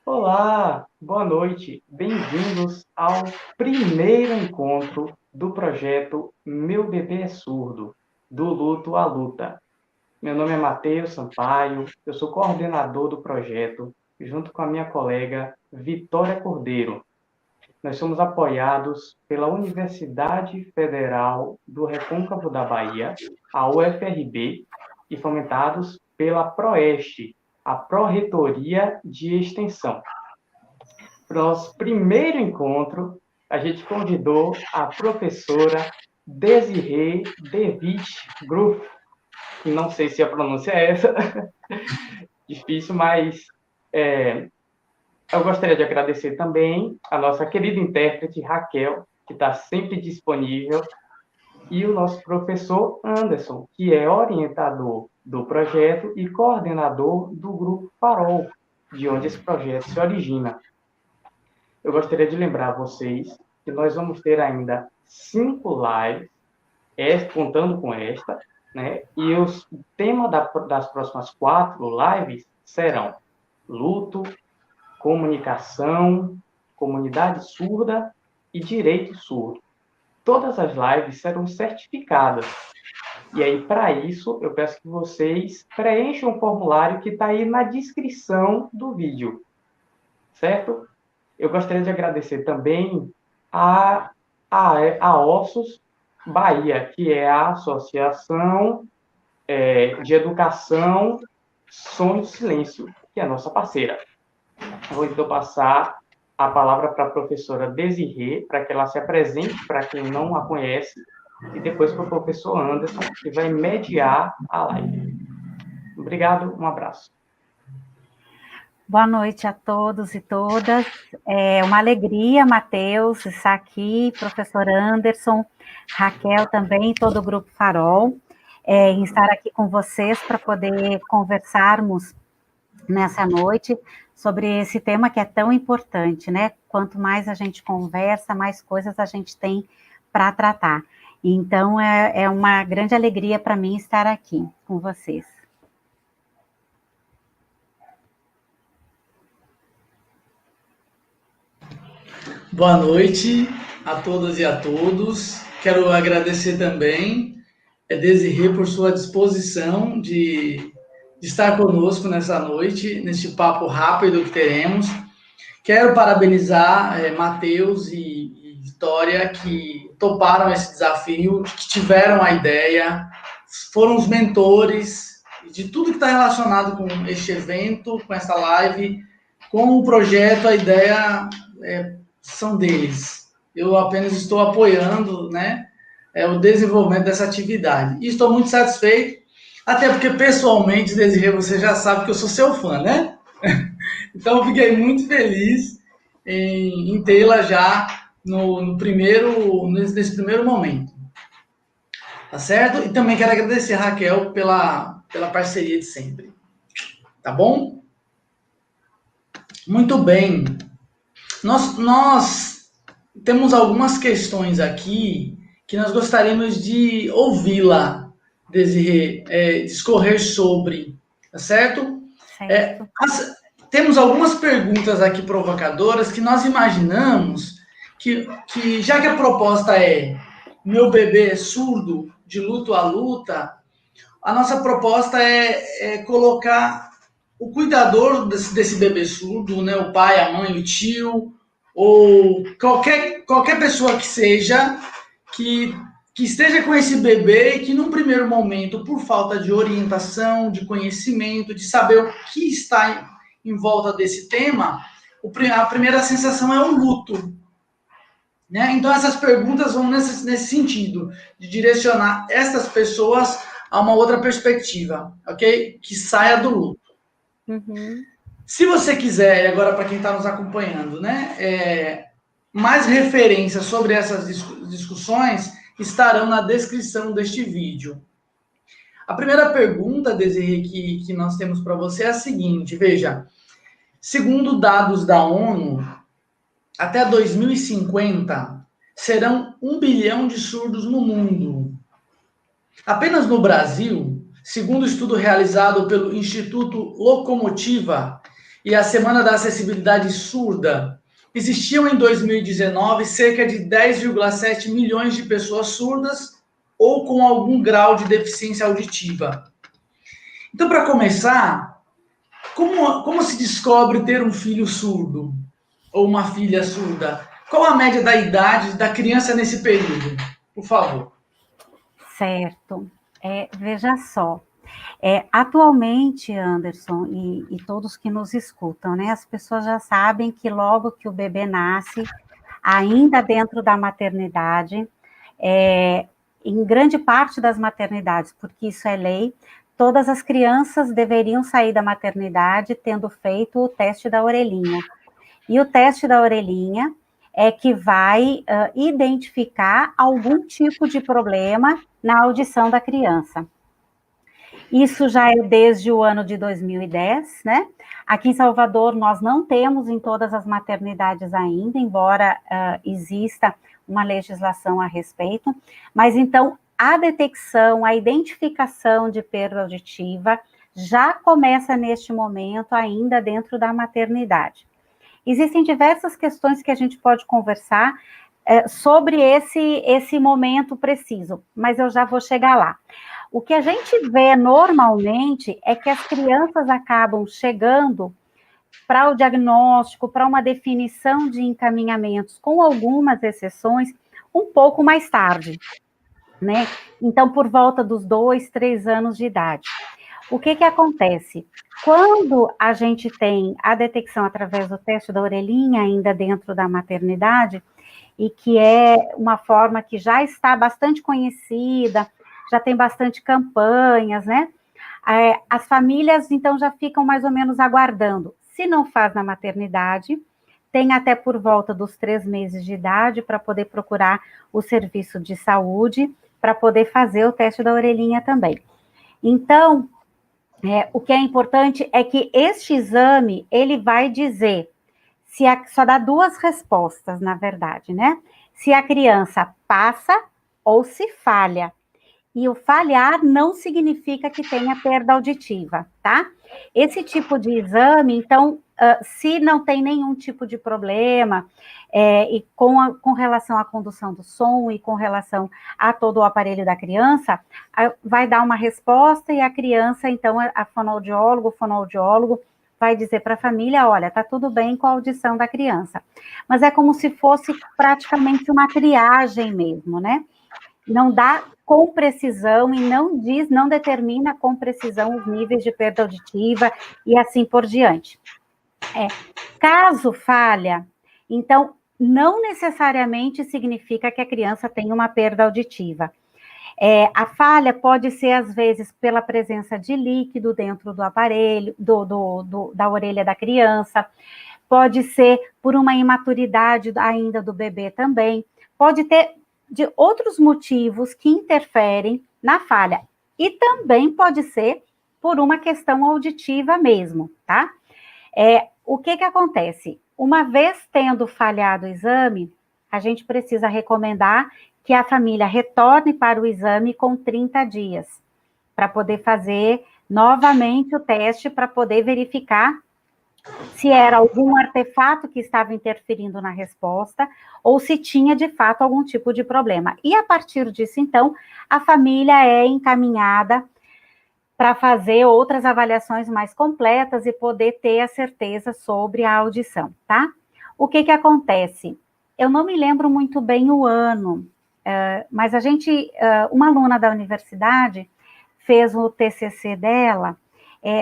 Olá, boa noite. Bem-vindos ao primeiro encontro do projeto Meu Bebê é Surdo, do Luto à Luta. Meu nome é Matheus Sampaio, eu sou coordenador do projeto, junto com a minha colega Vitória Cordeiro. Nós somos apoiados pela Universidade Federal do Recôncavo da Bahia, a UFRB, e fomentados pela PROESTE, a Pró-Reitoria de Extensão. Para o nosso primeiro encontro, a gente convidou a professora Desirê Devitt Gruff, que não sei se a pronúncia é essa, difícil, mas eu gostaria de agradecer também a nossa querida intérprete Raquel, que está sempre disponível, e o nosso professor Anderson, que é orientador do projeto e coordenador do Grupo Farol, de onde esse projeto se origina. Eu gostaria de lembrar a vocês que nós vamos ter ainda 5 lives, contando com esta, né? E o tema das próximas 4 lives serão luto, comunicação, comunidade surda e direito surdo. Todas as lives serão certificadas. E aí, para isso, eu peço que vocês preencham o formulário que está aí na descrição do vídeo, certo? Eu gostaria de agradecer também a Ossos Bahia, que é a Associação de Educação Som e Silêncio, que é a nossa parceira. Eu vou então passar a palavra para a professora Desirê, para que ela se apresente para quem não a conhece, e depois para o professor Anderson, que vai mediar a live. Obrigado, um abraço. Boa noite a todos e todas. É uma alegria, Matheus, estar aqui, professor Anderson, Raquel também, todo o Grupo Farol, em estar aqui com vocês para poder conversarmos nessa noite sobre esse tema que é tão importante, né? Quanto mais a gente conversa, mais coisas a gente tem para tratar. Então, é uma grande alegria para mim estar aqui com vocês. Boa noite a todas e a todos. Quero agradecer também a Desirê por sua disposição de estar conosco nessa noite, neste papo rápido que teremos. Quero parabenizar Matheus e Vitória, que toparam esse desafio, que tiveram a ideia, foram os mentores de tudo que está relacionado com este evento, com essa live, com o projeto. A ideia são deles. Eu apenas estou apoiando, né, o desenvolvimento dessa atividade. E estou muito satisfeito, até porque, pessoalmente, Desirê, você já sabe que eu sou seu fã, né? Então, eu fiquei muito feliz em tê-la já nesse primeiro momento. Tá certo? E também quero agradecer a Raquel pela parceria de sempre. Tá bom? Muito bem. Nós temos algumas questões aqui que nós gostaríamos de ouvi-la, Desirê, discorrer sobre, tá certo? Certo. Temos algumas perguntas aqui provocadoras que nós imaginamos que já que a proposta é Meu Bebê é Surdo, de luto à luta, a nossa proposta é colocar o cuidador desse bebê surdo, né, o pai, a mãe, o tio, ou qualquer pessoa que seja, que esteja com esse bebê e que num primeiro momento, por falta de orientação, de conhecimento, de saber o que está em volta desse tema, a primeira sensação é o luto. Né? Então essas perguntas vão nesse sentido, de direcionar essas pessoas a uma outra perspectiva, ok? Que saia do luto. Uhum. Se você quiser, e agora para quem está nos acompanhando, né, mais referências sobre essas discussões estarão na descrição deste vídeo. A primeira pergunta, Desirê, que nós temos para você é a seguinte, veja, segundo dados da ONU, até 2050, serão 1 bilhão de surdos no mundo. Apenas no Brasil, segundo estudo realizado pelo Instituto Locomotiva e a Semana da Acessibilidade Surda, existiam em 2019 cerca de 10,7 milhões de pessoas surdas ou com algum grau de deficiência auditiva. Então, para começar, como se descobre ter um filho surdo ou uma filha surda? Qual a média da idade da criança nesse período? Por favor. Certo. Veja só. Atualmente, Anderson, e todos que nos escutam, né? As pessoas já sabem que logo que o bebê nasce, ainda dentro da maternidade, em grande parte das maternidades, porque isso é lei, todas as crianças deveriam sair da maternidade tendo feito o teste da orelhinha. E o teste da orelhinha é que vai identificar algum tipo de problema na audição da criança. Isso já é desde o ano de 2010, né? Aqui em Salvador, nós não temos em todas as maternidades ainda, embora exista uma legislação a respeito, mas então a detecção, a identificação de perda auditiva já começa neste momento, ainda dentro da maternidade. Existem diversas questões que a gente pode conversar sobre esse momento preciso, mas eu já vou chegar lá. O que a gente vê normalmente é que as crianças acabam chegando para o diagnóstico, para uma definição de encaminhamentos, com algumas exceções, um pouco mais tarde, né? Então, por volta dos 2, 3 anos de idade. O que acontece? Quando a gente tem a detecção através do teste da orelhinha, ainda dentro da maternidade, e que é uma forma que já está bastante conhecida, já tem bastante campanhas, né? As famílias, então, já ficam mais ou menos aguardando. Se não faz na maternidade, tem até por volta dos 3 meses de idade para poder procurar o serviço de saúde, para poder fazer o teste da orelhinha também. Então, o que é importante é que este exame, ele vai dizer, só dá 2 respostas, na verdade, né? Se a criança passa ou se falha. E o falhar não significa que tenha perda auditiva, tá? Esse tipo de exame, então, se não tem nenhum tipo de problema, e com relação à condução do som e com relação a todo o aparelho da criança, vai dar uma resposta e a criança, então, a fonoaudiólogo, o fonoaudiólogo, vai dizer para a família, olha, tá tudo bem com a audição da criança. Mas é como se fosse praticamente uma triagem mesmo, né? Não dá com precisão e não determina com precisão os níveis de perda auditiva e assim por diante. Caso falha, então, não necessariamente significa que a criança tem uma perda auditiva. A falha pode ser, às vezes, pela presença de líquido dentro do aparelho, da orelha da criança, pode ser por uma imaturidade ainda do bebê também, pode ter de outros motivos que interferem na falha. E também pode ser por uma questão auditiva mesmo, tá? O que acontece? Uma vez tendo falhado o exame, a gente precisa recomendar que a família retorne para o exame com 30 dias, para poder fazer novamente o teste, para poder verificar se era algum artefato que estava interferindo na resposta, ou se tinha, de fato, algum tipo de problema. E, a partir disso, então, a família é encaminhada para fazer outras avaliações mais completas e poder ter a certeza sobre a audição, tá? O que acontece? Eu não me lembro muito bem o ano, mas uma aluna da universidade fez o TCC dela,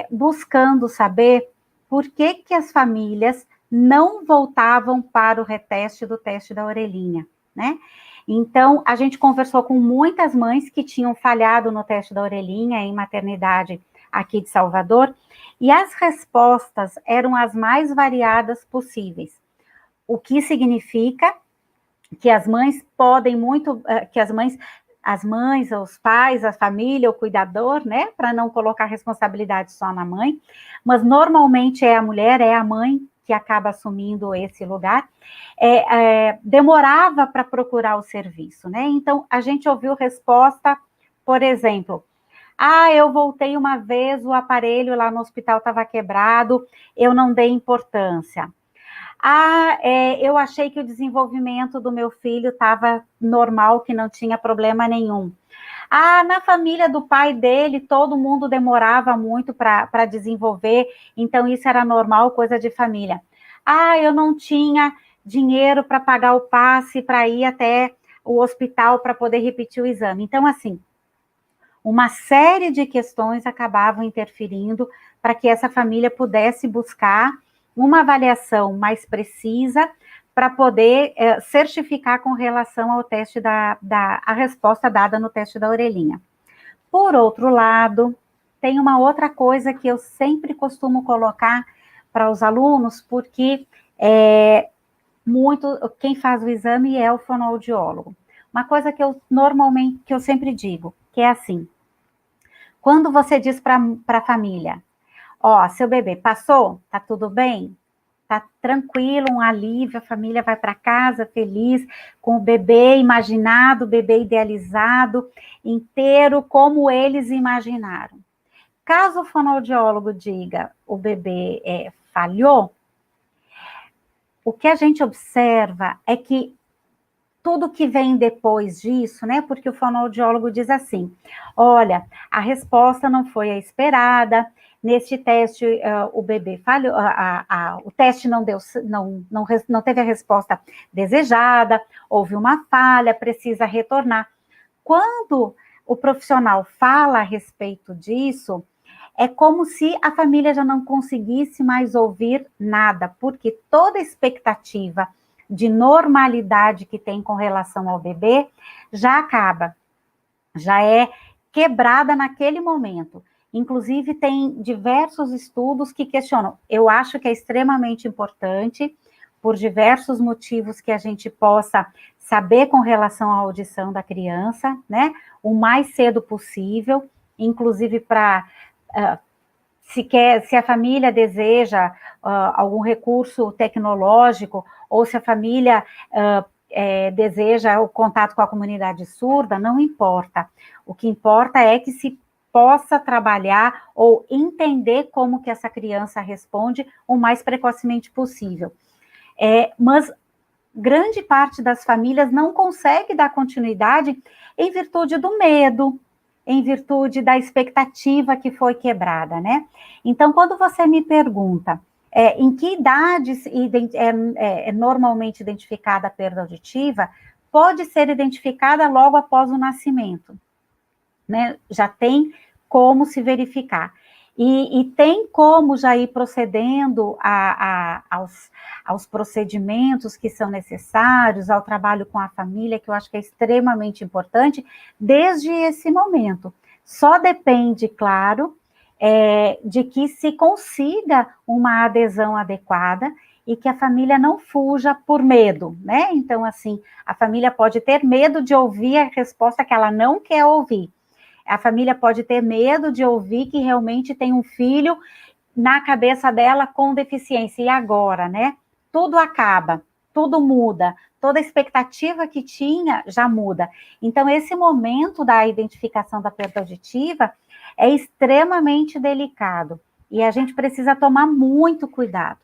buscando saber por que as famílias não voltavam para o reteste do teste da orelhinha, né? Então, a gente conversou com muitas mães que tinham falhado no teste da orelhinha em maternidade aqui de Salvador, e as respostas eram as mais variadas possíveis. O que significa que as mães podem muito, que as mães, os pais, a família, o cuidador, né, para não colocar responsabilidade só na mãe, mas normalmente é a mulher, é a mãe que acaba assumindo esse lugar, demorava para procurar o serviço, né? Então, a gente ouviu resposta, por exemplo, Ah, eu voltei uma vez, o aparelho lá no hospital estava quebrado, eu não dei importância. Ah, eu achei que o desenvolvimento do meu filho estava normal, que não tinha problema nenhum. Ah, na família do pai dele, todo mundo demorava muito para desenvolver, então isso era normal, coisa de família. Ah, eu não tinha dinheiro para pagar o passe para ir até o hospital para poder repetir o exame. Então, assim, uma série de questões acabavam interferindo para que essa família pudesse buscar uma avaliação mais precisa para poder certificar com relação ao teste a resposta dada no teste da orelhinha. Por outro lado, tem uma outra coisa que eu sempre costumo colocar para os alunos, porque quem faz o exame é o fonoaudiólogo. Uma coisa que que eu sempre digo, que é assim, quando você diz para a família, ó, seu bebê passou, tá tudo bem? Tá tranquilo, um alívio, a família vai para casa feliz, com o bebê imaginado, o bebê idealizado, inteiro, como eles imaginaram. Caso o fonoaudiólogo diga, o bebê falhou, o que a gente observa é que tudo que vem depois disso, né? Porque o fonoaudiólogo diz assim: olha, a resposta não foi a esperada, neste teste o bebê falhou, o teste não deu, não teve a resposta desejada, houve uma falha, precisa retornar. Quando o profissional fala a respeito disso, é como se a família já não conseguisse mais ouvir nada, porque toda expectativa de normalidade que tem com relação ao bebê já acaba, já é quebrada naquele momento. Inclusive, tem diversos estudos que questionam. Eu acho que é extremamente importante, por diversos motivos que a gente possa saber com relação à audição da criança, né? O mais cedo possível, inclusive para se a família deseja algum recurso tecnológico, ou se a família deseja o contato com a comunidade surda, não importa. O que importa é que se possa trabalhar ou entender como que essa criança responde o mais precocemente possível. Mas grande parte das famílias não consegue dar continuidade em virtude do medo, em virtude da expectativa que foi quebrada, né? Então, quando você me pergunta em que idades é normalmente identificada a perda auditiva, pode ser identificada logo após o nascimento, né? Já tem como se verificar. E tem como já ir procedendo aos procedimentos que são necessários, ao trabalho com a família, que eu acho que é extremamente importante, desde esse momento. Só depende, claro, de que se consiga uma adesão adequada e que a família não fuja por medo, né? Então, assim, a família pode ter medo de ouvir a resposta que ela não quer ouvir. A família pode ter medo de ouvir que realmente tem um filho na cabeça dela com deficiência. E agora, né? Tudo acaba, tudo muda, toda a expectativa que tinha já muda. Então, esse momento da identificação da perda auditiva é extremamente delicado e a gente precisa tomar muito cuidado.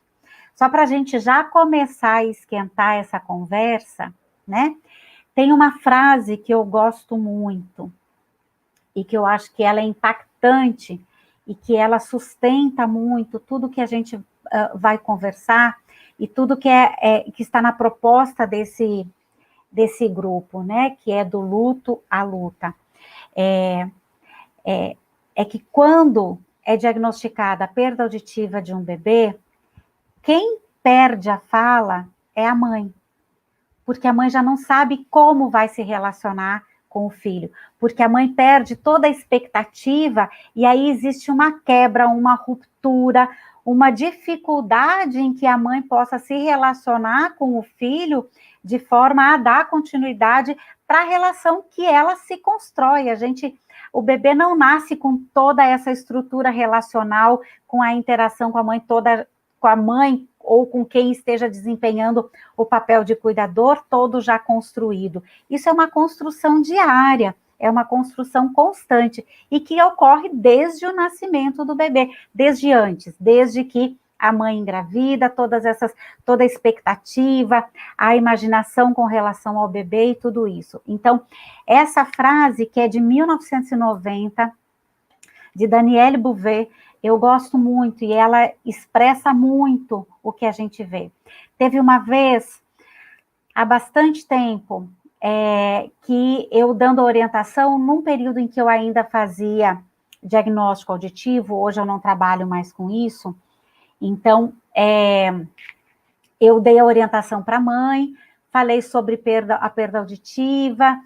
Só para a gente já começar a esquentar essa conversa, né? Tem uma frase que eu gosto muito e que eu acho que ela é impactante e que ela sustenta muito tudo que a gente vai conversar e tudo que que está na proposta desse grupo, né? Que é do luto à luta. É que quando é diagnosticada a perda auditiva de um bebê, quem perde a fala é a mãe, porque a mãe já não sabe como vai se relacionar com o filho, porque a mãe perde toda a expectativa e aí existe uma quebra, uma ruptura, uma dificuldade em que a mãe possa se relacionar com o filho de forma a dar continuidade para a relação que ela se constrói. O bebê não nasce com toda essa estrutura relacional, com a interação com a mãe toda, com a mãe ou com quem esteja desempenhando o papel de cuidador, todo já construído. Isso é uma construção diária. é uma construção constante e que ocorre desde o nascimento do bebê, desde antes, desde que a mãe engravida, toda a expectativa, a imaginação com relação ao bebê e tudo isso. Então, essa frase, que é de 1990, de Danielle Bouvet, eu gosto muito, e ela expressa muito o que a gente vê. Teve uma vez, há bastante tempo, que eu dando orientação, num período em que eu ainda fazia diagnóstico auditivo, hoje eu não trabalho mais com isso, então, eu dei a orientação para a mãe, falei sobre a perda auditiva,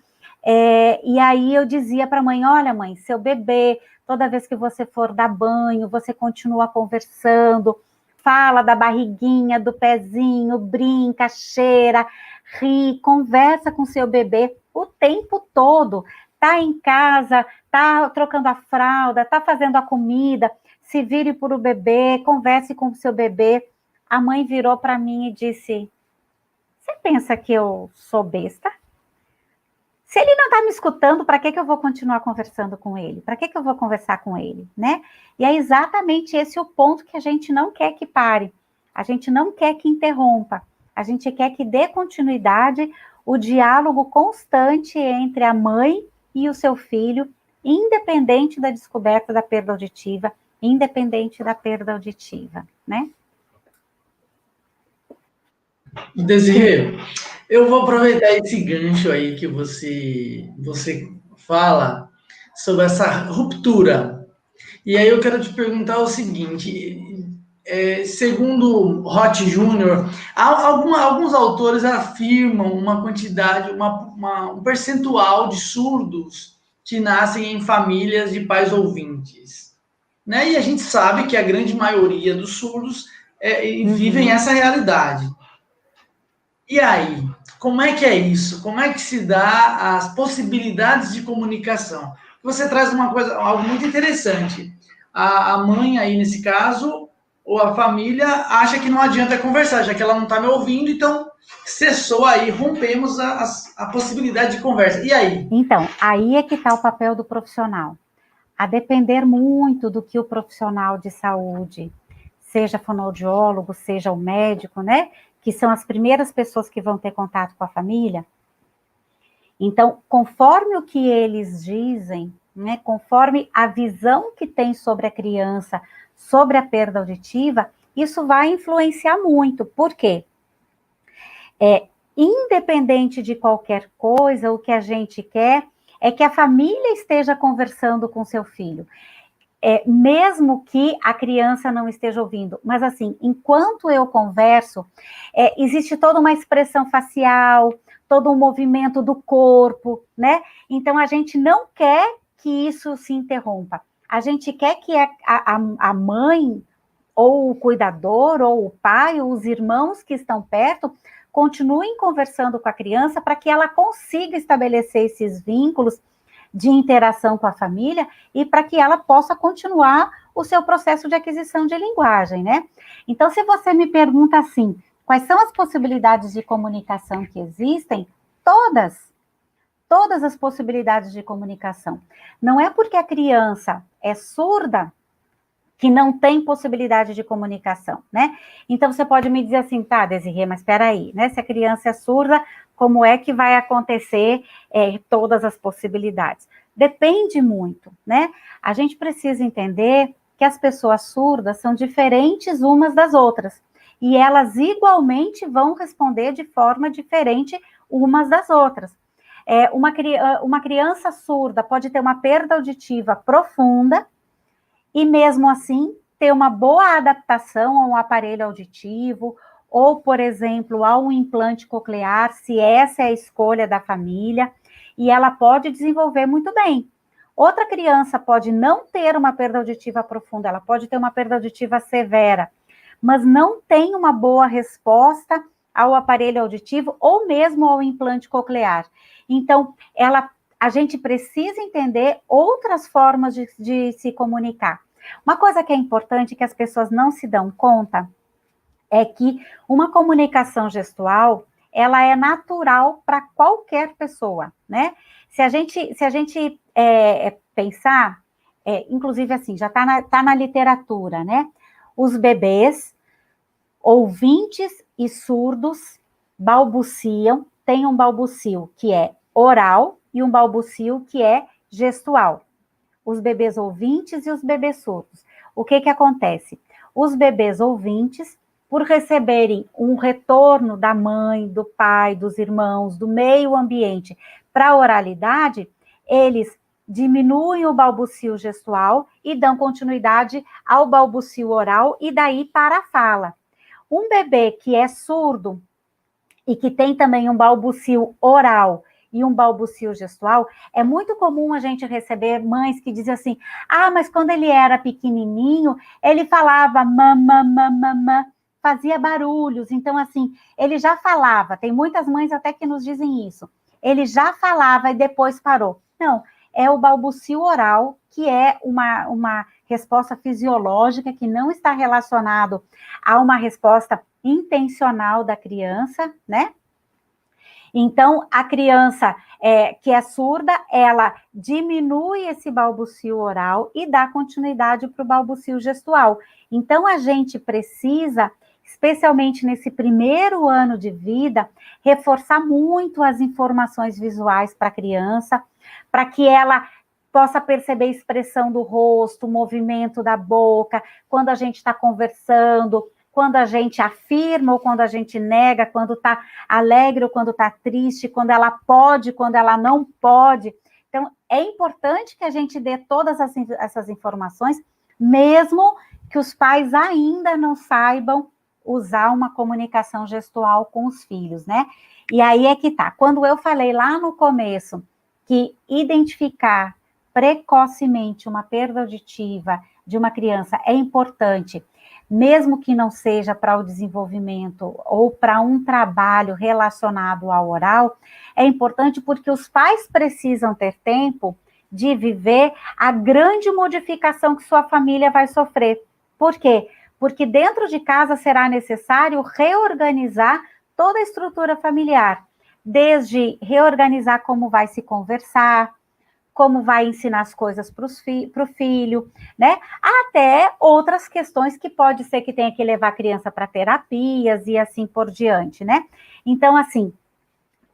e aí eu dizia para a mãe, olha mãe, seu bebê, toda vez que você for dar banho, você continua conversando, fala da barriguinha, do pezinho, brinca, cheira, ri, conversa com seu bebê o tempo todo, tá em casa, tá trocando a fralda, tá fazendo a comida, se vire para o bebê, converse com o seu bebê. A mãe virou para mim e disse, você pensa que eu sou besta? Se ele não está me escutando, para que eu vou continuar conversando com ele? Para que eu vou conversar com ele, né? E é exatamente esse o ponto que a gente não quer que pare, a gente não quer que interrompa, a gente quer que dê continuidade o diálogo constante entre a mãe e o seu filho, independente da descoberta da perda auditiva, né? Desirê, eu vou aproveitar esse gancho aí que você fala sobre essa ruptura. E aí eu quero te perguntar o seguinte, segundo Roth Júnior, alguns autores afirmam uma quantidade, um percentual de surdos que nascem em famílias de pais ouvintes. Né? E a gente sabe que a grande maioria dos surdos vivem essa realidade. E aí, como é que é isso? Como é que se dá as possibilidades de comunicação? Você traz algo muito interessante. A mãe aí, nesse caso, ou a família, acha que não adianta conversar, já que ela não está me ouvindo, então cessou aí, rompemos a possibilidade de conversa. E aí? Então, aí é que está o papel do profissional. A depender muito do que o profissional de saúde, seja fonoaudiólogo, seja o médico, né? Que são as primeiras pessoas que vão ter contato com a família. Então, conforme o que eles dizem, né, conforme a visão que tem sobre a criança, sobre a perda auditiva, isso vai influenciar muito. Por quê? Independente de qualquer coisa, o que a gente quer é que a família esteja conversando com seu filho. Mesmo que a criança não esteja ouvindo, mas assim, enquanto eu converso, existe toda uma expressão facial, todo um movimento do corpo, né? Então, a gente não quer que isso se interrompa. A gente quer que a mãe, ou o cuidador, ou o pai, ou os irmãos que estão perto, continuem conversando com a criança para que ela consiga estabelecer esses vínculos de interação com a família e para que ela possa continuar o seu processo de aquisição de linguagem, né? Então, se você me pergunta assim, quais são as possibilidades de comunicação que existem? Todas as possibilidades de comunicação. Não é porque a criança é surda que não tem possibilidade de comunicação, né? Então, você pode me dizer assim, tá, Desirê, mas espera aí, né? Se a criança é surda, como é que vai acontecer todas as possibilidades? Depende muito, né? A gente precisa entender que as pessoas surdas são diferentes umas das outras, e elas igualmente vão responder de forma diferente umas das outras. Uma criança surda pode ter uma perda auditiva profunda, e mesmo assim ter uma boa adaptação a um aparelho auditivo, ou, por exemplo, a um implante coclear, se essa é a escolha da família, e ela pode desenvolver muito bem. Outra criança pode não ter uma perda auditiva profunda, ela pode ter uma perda auditiva severa, mas não tem uma boa resposta ao aparelho auditivo ou mesmo ao implante coclear. Então, a gente precisa entender outras formas de se comunicar. Uma coisa que é importante que as pessoas não se dão conta é que uma comunicação gestual, ela é natural para qualquer pessoa, né? Se a gente pensar, inclusive assim, já tá na literatura, né? Os bebês, ouvintes e surdos balbuciam, tem um balbucio que é oral e um balbucio que é gestual. Os bebês ouvintes e os bebês surdos. O que acontece? Os bebês ouvintes, por receberem um retorno da mãe, do pai, dos irmãos, do meio ambiente para a oralidade, eles diminuem o balbucio gestual e dão continuidade ao balbucio oral e daí para a fala. Um bebê que é surdo e que tem também um balbucio oral e um balbucio gestual, é muito comum a gente receber mães que dizem assim, mas quando ele era pequenininho, ele falava mamã, mamã, fazia barulhos, então assim, ele já falava, tem muitas mães até que nos dizem isso, ele já falava e depois parou. Não, é o balbucio oral, que é uma resposta fisiológica que não está relacionado a uma resposta intencional da criança, né? Então, a criança que é surda, ela diminui esse balbucio oral e dá continuidade para o balbucio gestual. Então, a gente precisa, especialmente nesse primeiro ano de vida, reforçar muito as informações visuais para a criança, para que ela possa perceber a expressão do rosto, o movimento da boca, quando a gente está conversando, quando a gente afirma ou quando a gente nega, quando está alegre ou quando está triste, quando ela pode, quando ela não pode. Então, é importante que a gente dê todas essas informações, mesmo que os pais ainda não saibam usar uma comunicação gestual com os filhos, né? E aí é que tá. Quando eu falei lá no começo que identificar precocemente uma perda auditiva de uma criança é importante, mesmo que não seja para o desenvolvimento ou para um trabalho relacionado ao oral, é importante porque os pais precisam ter tempo de viver a grande modificação que sua família vai sofrer. Por quê? Porque dentro de casa será necessário reorganizar toda a estrutura familiar, desde reorganizar como vai se conversar, como vai ensinar as coisas para o filho, né? Até outras questões que pode ser que tenha que levar a criança para terapias e assim por diante, né? Então, assim,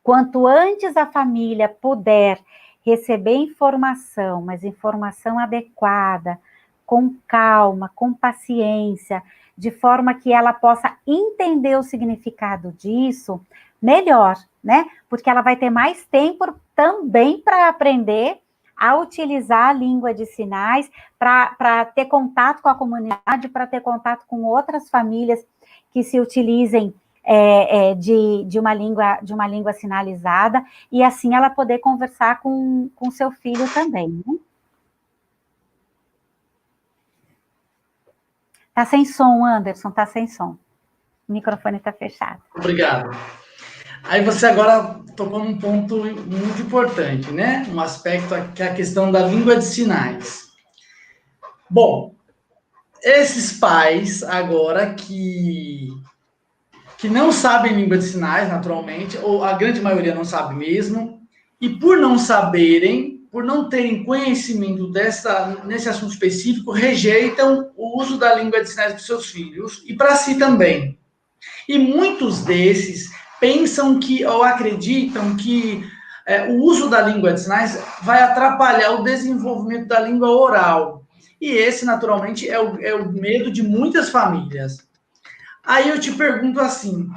quanto antes a família puder receber informação, mas informação adequada, com calma, com paciência, de forma que ela possa entender o significado disso, melhor, né? Porque ela vai ter mais tempo também para aprender a utilizar a língua de sinais, para ter contato com a comunidade, para ter contato com outras famílias que se utilizem de uma língua sinalizada, e assim ela poder conversar com seu filho também, né? Tá sem som, Anderson, tá sem som. O microfone tá fechado. Obrigado. Aí você agora tocou num ponto muito importante, né? Um aspecto que é a questão da língua de sinais. Bom, esses pais agora que não sabem língua de sinais, naturalmente, ou a grande maioria não sabe mesmo, e por não saberem, por não terem conhecimento nesse assunto específico, rejeitam o uso da língua de sinais para seus filhos e para si também. E muitos desses pensam que, ou acreditam que o uso da língua de sinais vai atrapalhar o desenvolvimento da língua oral. E esse, naturalmente, é o medo de muitas famílias. Aí eu te pergunto assim,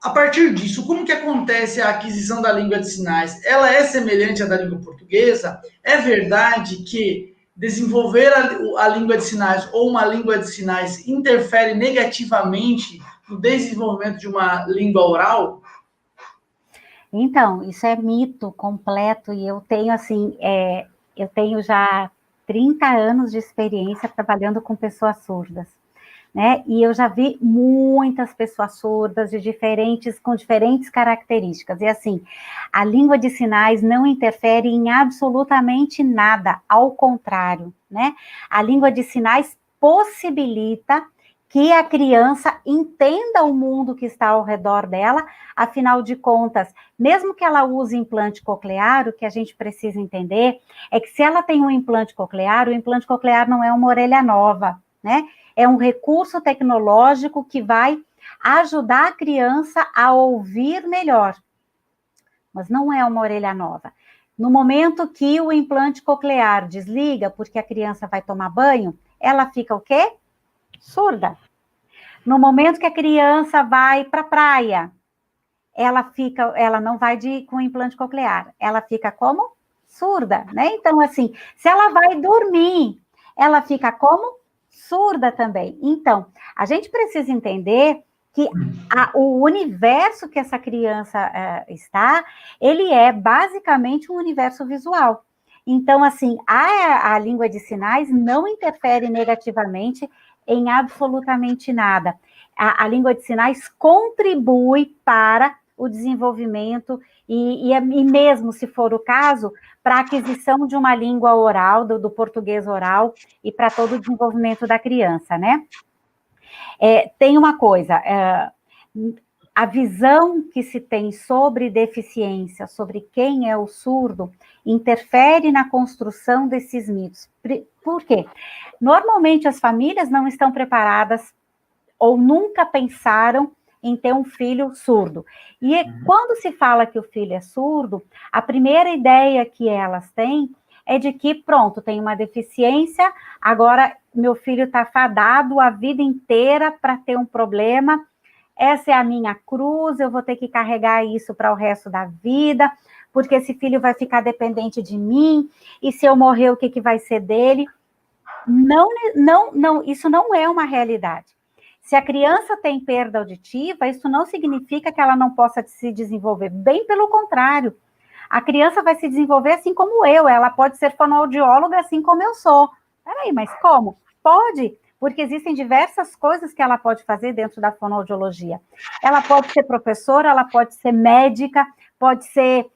a partir disso, como que acontece a aquisição da língua de sinais? Ela é semelhante à da língua portuguesa? É verdade que desenvolver a língua de sinais ou uma língua de sinais interfere negativamente no desenvolvimento de uma língua oral? Então, isso é mito completo, e eu tenho, assim, eu tenho já 30 anos de experiência trabalhando com pessoas surdas, né? E eu já vi muitas pessoas surdas com diferentes características. E assim, a língua de sinais não interfere em absolutamente nada, ao contrário, né? A língua de sinais possibilita que a criança entenda o mundo que está ao redor dela, afinal de contas, mesmo que ela use implante coclear, o que a gente precisa entender é que se ela tem um implante coclear, o implante coclear não é uma orelha nova, né? É um recurso tecnológico que vai ajudar a criança a ouvir melhor, mas não é uma orelha nova. No momento que o implante coclear desliga, porque a criança vai tomar banho, ela fica o quê? Surda. No momento que a criança vai para a praia, ela não vai com implante coclear, ela fica como? Surda, né? Então, assim, se ela vai dormir, ela fica como? Surda também. Então, a gente precisa entender que o universo que essa criança está, ele é basicamente um universo visual. Então, assim, a língua de sinais não interfere negativamente em absolutamente nada. A língua de sinais contribui para o desenvolvimento e mesmo, se for o caso, para a aquisição de uma língua oral, do português oral, e para todo o desenvolvimento da criança, né? Tem uma coisa, a visão que se tem sobre deficiência, sobre quem é o surdo, interfere na construção desses mitos. Por quê? Normalmente as famílias não estão preparadas ou nunca pensaram em ter um filho surdo. E quando se fala que o filho é surdo, a primeira ideia que elas têm é de que, pronto, tem uma deficiência, agora meu filho está fadado a vida inteira para ter um problema, essa é a minha cruz, eu vou ter que carregar isso para o resto da vida, porque esse filho vai ficar dependente de mim, e se eu morrer, o que vai ser dele? Não, isso não é uma realidade. Se a criança tem perda auditiva, isso não significa que ela não possa se desenvolver, bem pelo contrário. A criança vai se desenvolver assim como eu, ela pode ser fonoaudióloga assim como eu sou. Peraí, mas como? Pode, porque existem diversas coisas que ela pode fazer dentro da fonoaudiologia. Ela pode ser professora, ela pode ser médica, pode ser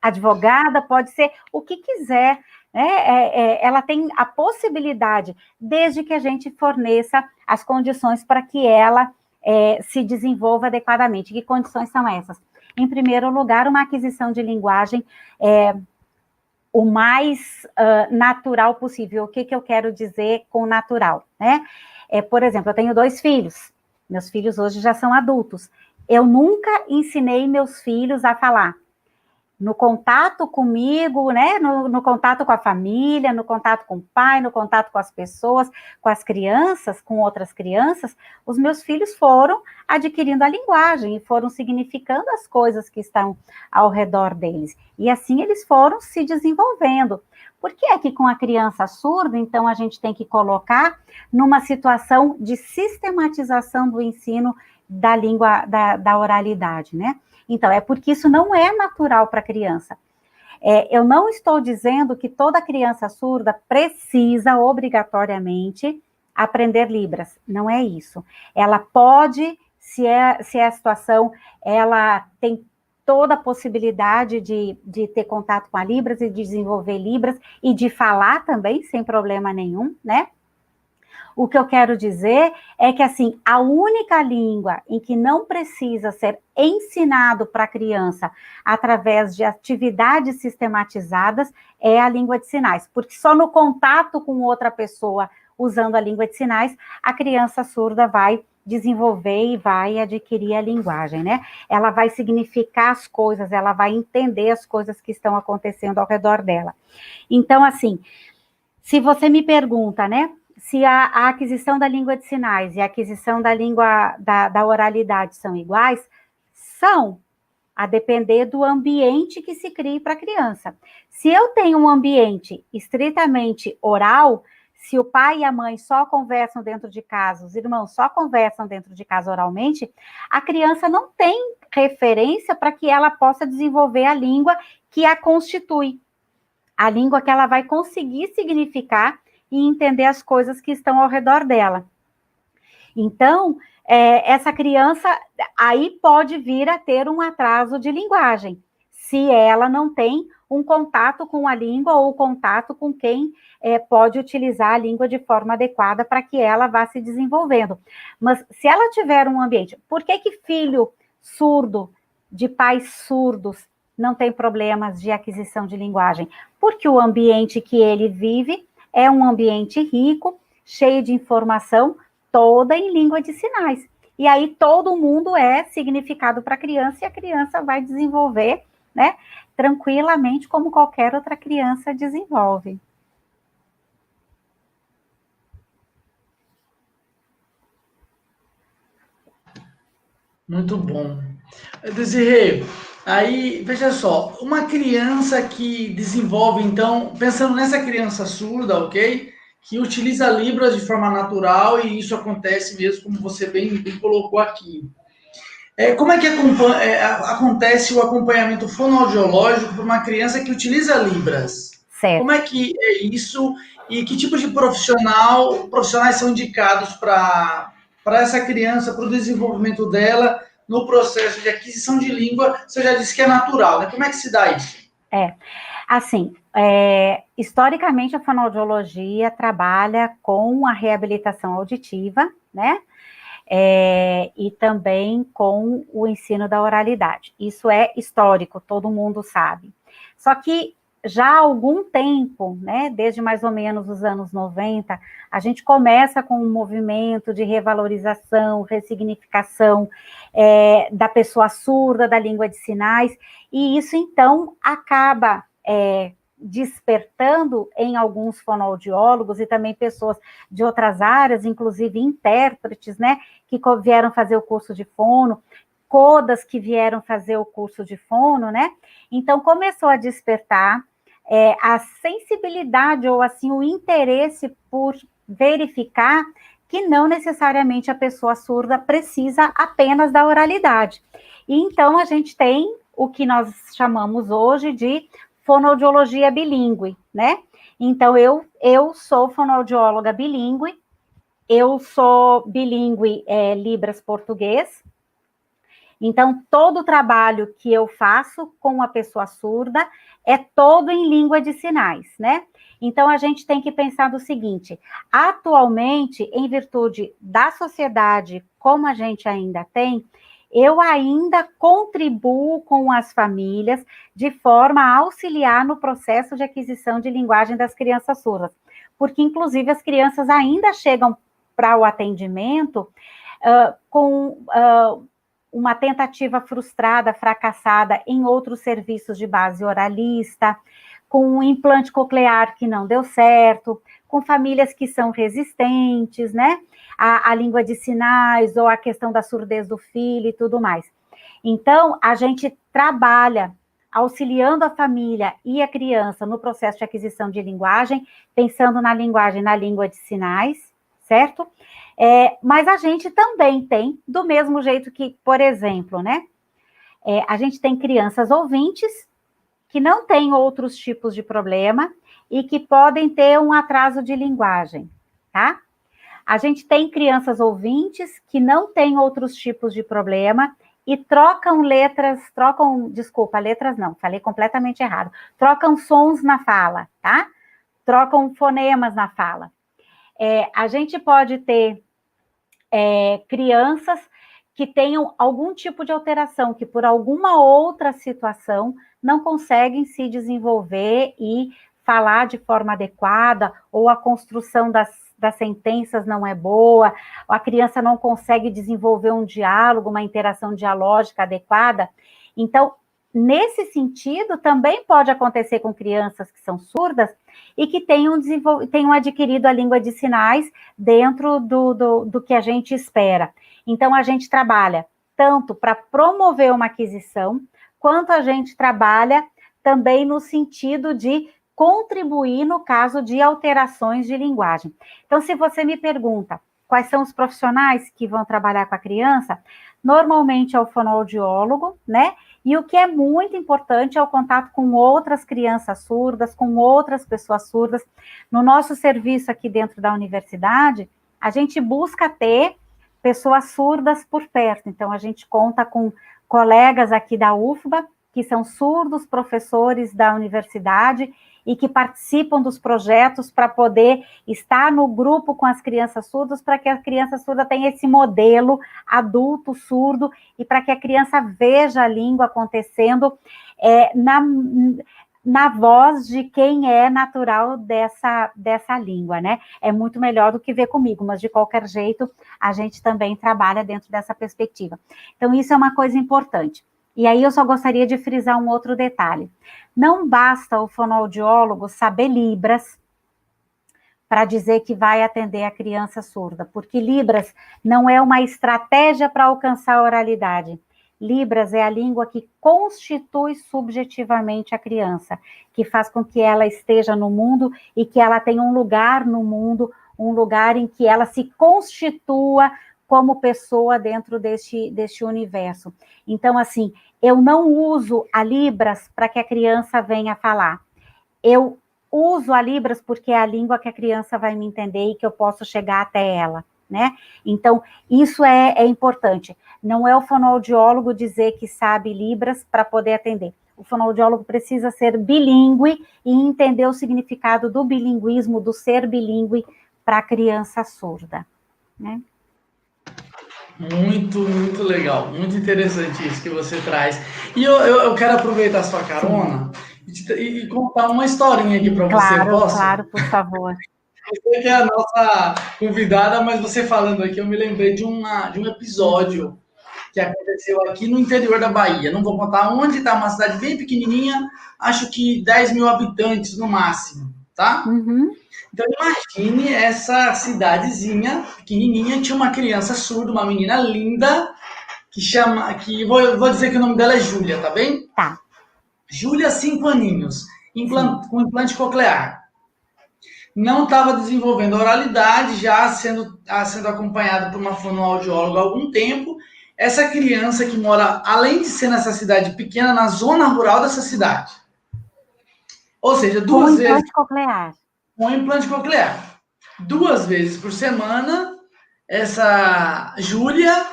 advogada, pode ser o que quiser, né? Ela tem a possibilidade, desde que a gente forneça as condições para que ela se desenvolva adequadamente. Que condições são essas? Em primeiro lugar, uma aquisição de linguagem o mais natural possível. O que eu quero dizer com natural, né? Por exemplo, eu tenho 2 filhos. Meus filhos hoje já são adultos. Eu nunca ensinei meus filhos a falar. No contato comigo, né? No contato com a família, no contato com o pai, no contato com as pessoas, com as crianças, com outras crianças, os meus filhos foram adquirindo a linguagem e foram significando as coisas que estão ao redor deles. E assim eles foram se desenvolvendo. Por que é que com a criança surda, então, a gente tem que colocar numa situação de sistematização do ensino da língua, da oralidade, né? Então, é porque isso não é natural para a criança. Eu não estou dizendo que toda criança surda precisa, obrigatoriamente, aprender Libras. Não é isso. Ela pode, se é a situação, ela tem toda a possibilidade de ter contato com a Libras e de desenvolver Libras e de falar também, sem problema nenhum, né? O que eu quero dizer é que, assim, a única língua em que não precisa ser ensinado para a criança através de atividades sistematizadas é a língua de sinais, porque só no contato com outra pessoa usando a língua de sinais, a criança surda vai desenvolver e vai adquirir a linguagem, né? Ela vai significar as coisas, ela vai entender as coisas que estão acontecendo ao redor dela. Então, assim, se você me pergunta, né? Se a aquisição da língua de sinais e a aquisição da língua da oralidade são iguais, são, a depender do ambiente que se crie para a criança. Se eu tenho um ambiente estritamente oral, se o pai e a mãe só conversam dentro de casa, os irmãos só conversam dentro de casa oralmente, a criança não tem referência para que ela possa desenvolver a língua que a constitui, a língua que ela vai conseguir significar e entender as coisas que estão ao redor dela. Então, essa criança aí pode vir a ter um atraso de linguagem, se ela não tem um contato com a língua ou contato com quem pode utilizar a língua de forma adequada para que ela vá se desenvolvendo. Mas se ela tiver um ambiente... Por que filho surdo, de pais surdos, não tem problemas de aquisição de linguagem? Porque o ambiente que ele vive é um ambiente rico, cheio de informação, toda em língua de sinais. E aí todo mundo é significado para a criança e a criança vai desenvolver, né, tranquilamente, como qualquer outra criança desenvolve. Muito bom. Desirê, aí, veja só, uma criança que desenvolve, então, pensando nessa criança surda, ok? Que utiliza Libras de forma natural, e isso acontece mesmo, como você bem colocou aqui. Como é que acontece o acompanhamento fonoaudiológico para uma criança que utiliza Libras? Certo. Como é que é isso e que tipo de profissionais são indicados para essa criança, para o desenvolvimento dela no processo de aquisição de língua? Você já disse que é natural, né? Como é que se dá isso? Assim, historicamente a fonoaudiologia trabalha com a reabilitação auditiva, né? E também com o ensino da oralidade. Isso é histórico, todo mundo sabe. Só que já há algum tempo, né, desde mais ou menos os anos 90, a gente começa com um movimento de revalorização, ressignificação da pessoa surda, da língua de sinais, e isso, então, acaba despertando em alguns fonoaudiólogos e também pessoas de outras áreas, inclusive intérpretes, né, que vieram fazer o curso de fono, codas que vieram fazer o curso de fono, né, então começou a despertar a sensibilidade ou assim o interesse por verificar que não necessariamente a pessoa surda precisa apenas da oralidade. E então a gente tem o que nós chamamos hoje de fonoaudiologia bilíngue, né? Então, eu sou fonoaudióloga bilíngue, eu sou bilíngue Libras-português, então, todo o trabalho que eu faço com a pessoa surda é todo em língua de sinais, né? Então, a gente tem que pensar do seguinte, atualmente, em virtude da sociedade, como a gente ainda tem, eu ainda contribuo com as famílias de forma a auxiliar no processo de aquisição de linguagem das crianças surdas, porque, inclusive, as crianças ainda chegam para o atendimento com uma tentativa frustrada, fracassada em outros serviços de base oralista, com um implante coclear que não deu certo, com famílias que são resistentes, né? A língua de sinais ou a questão da surdez do filho e tudo mais. Então, a gente trabalha auxiliando a família e a criança no processo de aquisição de linguagem, pensando na linguagem, na língua de sinais, certo? Mas a gente também tem, do mesmo jeito que, por exemplo, né? A gente tem crianças ouvintes que não têm outros tipos de problema e que podem ter um atraso de linguagem, tá? A gente tem crianças ouvintes que não têm outros tipos de problema e letras não, falei completamente errado, trocam sons na fala, tá? Trocam fonemas na fala. A gente pode ter crianças que tenham algum tipo de alteração, que por alguma outra situação não conseguem se desenvolver e falar de forma adequada, ou a construção das sentenças não é boa, ou a criança não consegue desenvolver um diálogo, uma interação dialógica adequada. Então, nesse sentido, também pode acontecer com crianças que são surdas e que tenham adquirido a língua de sinais dentro do que a gente espera. Então, a gente trabalha tanto para promover uma aquisição, quanto a gente trabalha também no sentido de contribuir no caso de alterações de linguagem. Então, se você me pergunta quais são os profissionais que vão trabalhar com a criança, normalmente é o fonoaudiólogo, né? E o que é muito importante é o contato com outras crianças surdas, com outras pessoas surdas. No nosso serviço aqui dentro da universidade, a gente busca ter pessoas surdas por perto. Então, a gente conta com colegas aqui da UFBA que são surdos, professores da universidade e que participam dos projetos para poder estar no grupo com as crianças surdas, para que a criança surda tenha esse modelo adulto surdo e para que a criança veja a língua acontecendo na voz de quem é natural dessa língua, né? É muito melhor do que ver comigo, mas de qualquer jeito a gente também trabalha dentro dessa perspectiva. Então isso é uma coisa importante. E aí eu só gostaria de frisar um outro detalhe. Não basta o fonoaudiólogo saber Libras para dizer que vai atender a criança surda, porque Libras não é uma estratégia para alcançar a oralidade. Libras é a língua que constitui subjetivamente a criança, que faz com que ela esteja no mundo e que ela tenha um lugar no mundo, um lugar em que ela se constitua como pessoa dentro deste universo. Então, assim, eu não uso a Libras para que a criança venha falar. Eu uso a Libras porque é a língua que a criança vai me entender e que eu posso chegar até ela, né? Então, isso é importante. Não é o fonoaudiólogo dizer que sabe Libras para poder atender. O fonoaudiólogo precisa ser bilíngue e entender o significado do bilinguismo, do ser bilíngue para a criança surda, né? Muito, muito legal, muito interessante isso que você traz. E eu quero aproveitar a sua carona e contar uma historinha aqui para você, posso? Claro, por favor. Você que é a nossa convidada, mas você falando aqui, eu me lembrei de um episódio que aconteceu aqui no interior da Bahia. Não vou contar onde, tá? Uma cidade bem pequenininha, acho que 10 mil habitantes no máximo, tá? Uhum. Então imagine essa cidadezinha pequenininha, tinha uma criança surda, uma menina linda, vou dizer que o nome dela é Júlia, tá bem? Tá. Júlia, 5 aninhos, com implante coclear. Não estava desenvolvendo oralidade, já sendo acompanhado por uma fonoaudióloga há algum tempo. Essa criança que mora, além de ser nessa cidade pequena, na zona rural dessa cidade. Ou seja, duas vezes... Com implante coclear. 2 vezes por semana, essa Júlia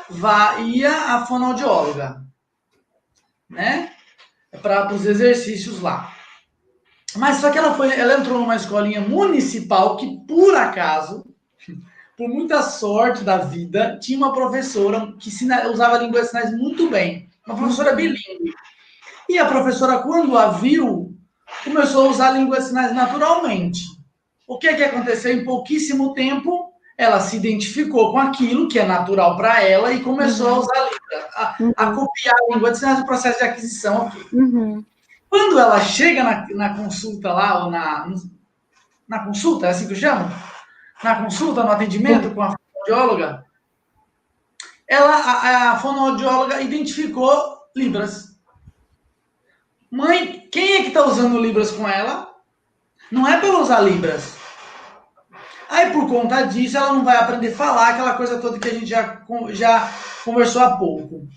ia à fonoaudióloga, né? Para os exercícios lá. Mas só que ela entrou numa escolinha municipal que, por acaso, por muita sorte da vida, tinha uma professora que usava a língua de sinais muito bem. Uma professora bilíngue. E a professora, quando a viu, começou a usar a língua de sinais naturalmente. O que aconteceu? Em pouquíssimo tempo, ela se identificou com aquilo que é natural para ela e começou a usar a língua, a copiar a língua de sinais no processo de aquisição. Okay. Uhum. Quando ela chega na consulta lá, ou na consulta, é assim que eu chamo? Na consulta, no atendimento com a fonoaudióloga, a fonoaudióloga identificou Libras. Mãe, quem é que está usando Libras com ela? Não é para ela usar Libras. Aí, por conta disso, ela não vai aprender a falar aquela coisa toda que a gente já conversou há pouco.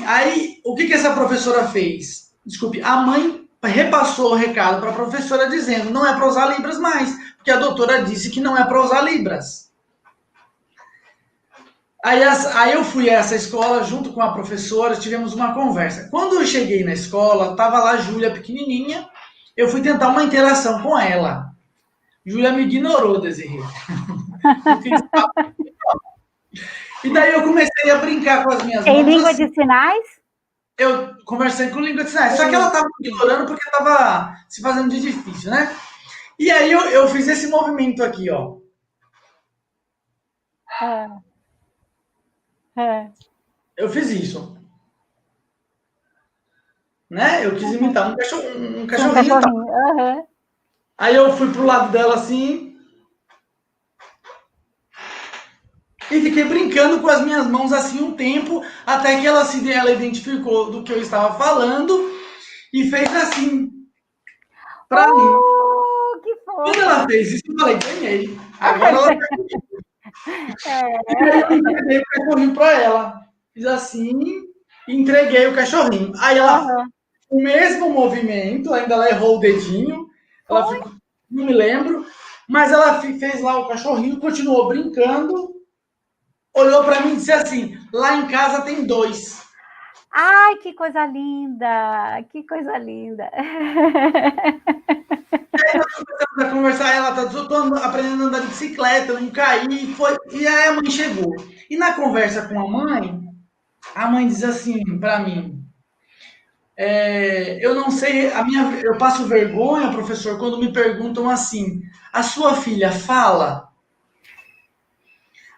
Aí, o que essa professora fez? Desculpe, a mãe repassou o recado para a professora dizendo não é para usar Libras mais, porque a doutora disse que não é para usar Libras. Aí eu fui a essa escola junto com a professora, tivemos uma conversa. Quando eu cheguei na escola, estava lá a Júlia pequenininha, eu fui tentar uma interação com ela. Júlia me ignorou, Desirê. E daí eu comecei a brincar com as minhas mãos. Em língua de sinais? Eu conversei com língua de sinais. Só que ela estava me ignorando porque estava se fazendo de difícil, né? E aí eu fiz esse movimento aqui, ó. Eu fiz isso. Né? Eu quis imitar um cachorrinho. Uhum. Aí eu fui pro lado dela assim e fiquei brincando com as minhas mãos assim um tempo, até que ela identificou do que eu estava falando e fez assim pra mim. Que fofo. Quando ela fez isso, eu falei, ganhei. Agora ela tá comigo. Eu entreguei o cachorrinho pra ela. Fiz assim e entreguei o cachorrinho. Aí ela, o mesmo movimento, ainda ela errou o dedinho. Ela ficou, não me lembro, mas ela fez lá o cachorrinho, continuou brincando, olhou para mim e disse assim: lá em casa tem 2. Ai, que coisa linda! Que coisa linda! Aí nós começamos a conversar, ela tá, eu tô aprendendo a andar de bicicleta, não caí, foi, e aí a mãe chegou. E na conversa com a mãe diz assim para mim, eu não sei, eu passo vergonha, professor, quando me perguntam assim, a sua filha fala?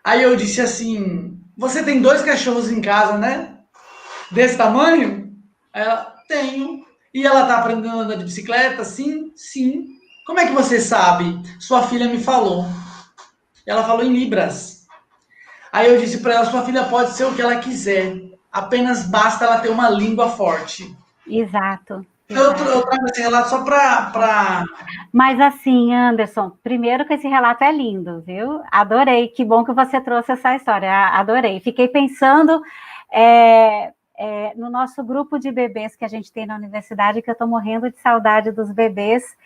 Aí eu disse assim, você tem 2 cachorros em casa, né? Desse tamanho? Ela, tenho. E ela tá aprendendo a andar de bicicleta? Sim, sim. Como é que você sabe? Sua filha me falou. Ela falou em Libras. Aí eu disse para ela, sua filha pode ser o que ela quiser. Apenas basta ela ter uma língua forte. Exato, Eu exato. trago esse relato só para. Mas assim, Anderson, primeiro que esse relato é lindo, viu? Adorei, que bom que você trouxe essa história, adorei. Fiquei pensando no nosso grupo de bebês que a gente tem na universidade, que eu estou morrendo de saudade dos bebês,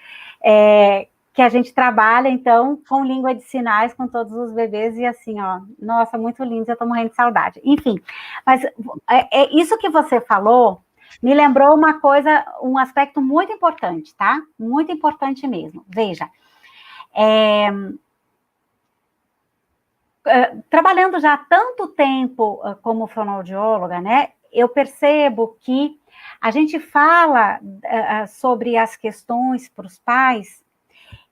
que a gente trabalha, então, com língua de sinais com todos os bebês, e assim, ó, nossa, muito lindo, eu estou morrendo de saudade. Enfim, mas isso que você falou me lembrou uma coisa, um aspecto muito importante, tá? Muito importante mesmo. Veja, trabalhando já há tanto tempo como fonoaudióloga, né? Eu percebo que a gente fala sobre as questões para os pais,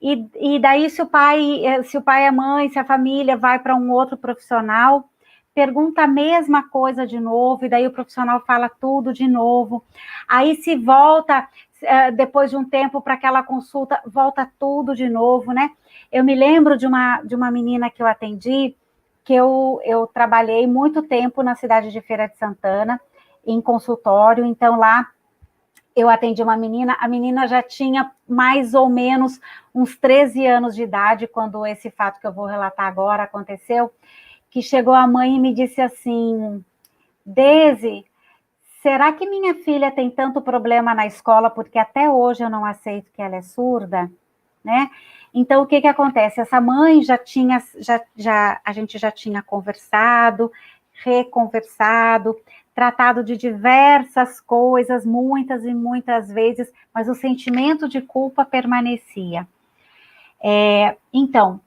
e daí se o pai e a mãe, se a família vai para um outro profissional, pergunta a mesma coisa de novo, e daí o profissional fala tudo de novo. Aí se volta, depois de um tempo, para aquela consulta, volta tudo de novo, né? Eu me lembro de uma menina que eu atendi, que eu trabalhei muito tempo na cidade de Feira de Santana, em consultório, então lá eu atendi uma menina, a menina já tinha mais ou menos uns 13 anos de idade, quando esse fato que eu vou relatar agora aconteceu, que chegou a mãe e me disse assim, Deise, será que minha filha tem tanto problema na escola porque até hoje eu não aceito que ela é surda, né? Então, o que que acontece? Essa mãe a gente já tinha conversado, reconversado, tratado de diversas coisas, muitas e muitas vezes, mas o sentimento de culpa permanecia. Então,